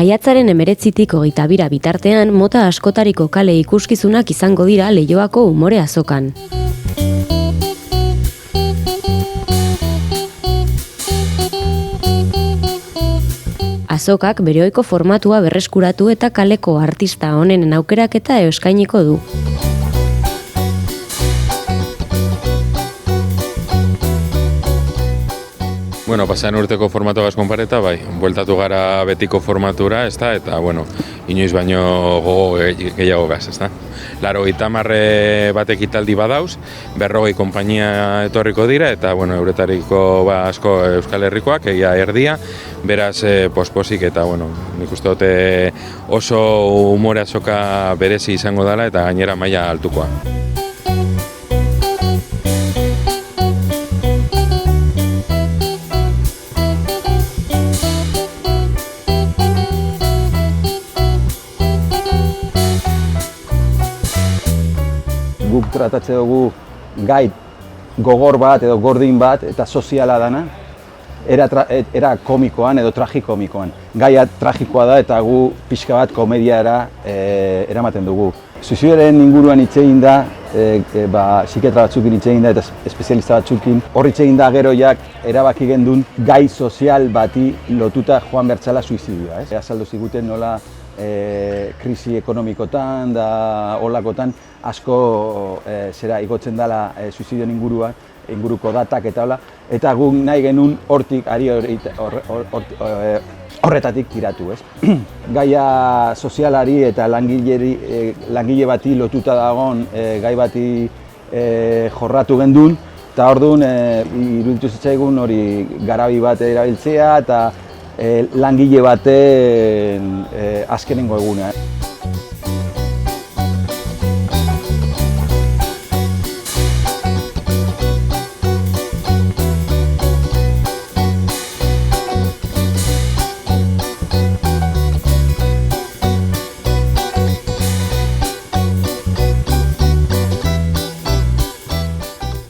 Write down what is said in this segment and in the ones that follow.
Maiatzaren 19tik 22 bitartean mota askotariko kale ikuskizunak izango dira Leioako umore azokan. Azokak bere ohiko formatua berreskuratu eta kaleko artista onenen aukeraketa eskainiko du. Bueno, pasan urteko formatuagaz konpareta, bai, bueltatu gara betiko formatura, ezta, eta, bueno, inoiz baino gogo gehiago gaz, ezta. 80 batek italdi badauz, 40 konpainia etorriko dira, eta, bueno, euretariko asko Euskal Herrikoak, egia erdia, beraz, pospozik, eta, bueno, nik uste dute oso umore azoka berezi izango dela, eta gainera maila altukoa. Guk tratatze dugu gai gogor bat edo gordin bat eta soziala dana, era komikoan edo tragikomikoan. Gaia tragikoa da eta gu pixka bat komediara eramaten dugu. Suizidioaren inguruan hitz egin da, psikiatra batzukin hitz egin da eta espezialista batzukin. Hor hitz egin da geroiak erabaki gendun gai sozial bati lotuta joan bertzala suizidioa. Azaldu ziguten nola krisi ekonomikotan da holakotan asko igotzen dela suizidioen inguruko datak eta hola, eta guk nahi genuen hortik horretatik tiratu, ez? Gaia sozialari eta langile bati lotuta dagoen gai bati jorratu gendun, eta orduan iruditu zitzaigun hori garabi bat erabiltzea eta langile baten azkenengo eguna.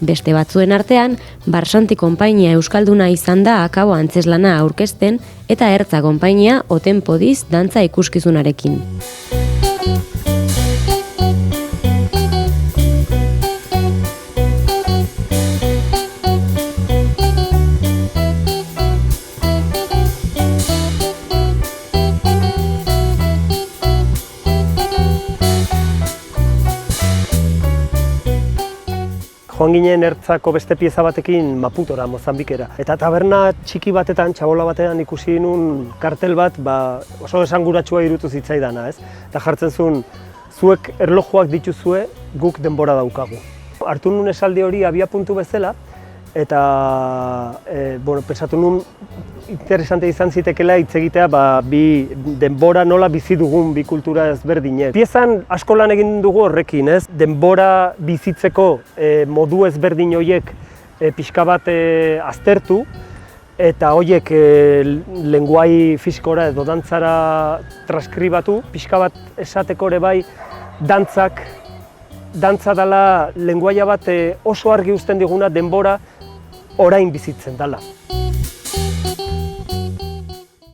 Beste batzuen artean, Barsanti konpainia euskalduna izan da akabo antzeslana aurkezten eta Ertza konpainia Oten Podiz dantza ikuskizunarekin. Joan ginen Ertzako beste pieza batekin Maputora, Mozambikera. Eta taberna txiki batetan, txabola batean ikusi nun kartel bat, oso esanguratsua irutu zitzaidana, ez? Eta jartzen zuen, zuek erlojuak dituzue, guk denbora daukagu. Hartu nun esaldi hori abiapuntu bezala, eta pensatu nun interesante izan zitekela hitz egitea bi denbora nola bizi dugun bi kultura ezberdinek. Piezan asko lan egin dugu horrekin, ez? Denbora bizitzeko modu ezberdin horiek pixka bat aztertu eta horiek lenguai fisikora edo dantzara transkribatu, pixka bat esateko ere bai dantza dela lenguaia bat oso argi uzten diguna denbora orain bizitzen dela.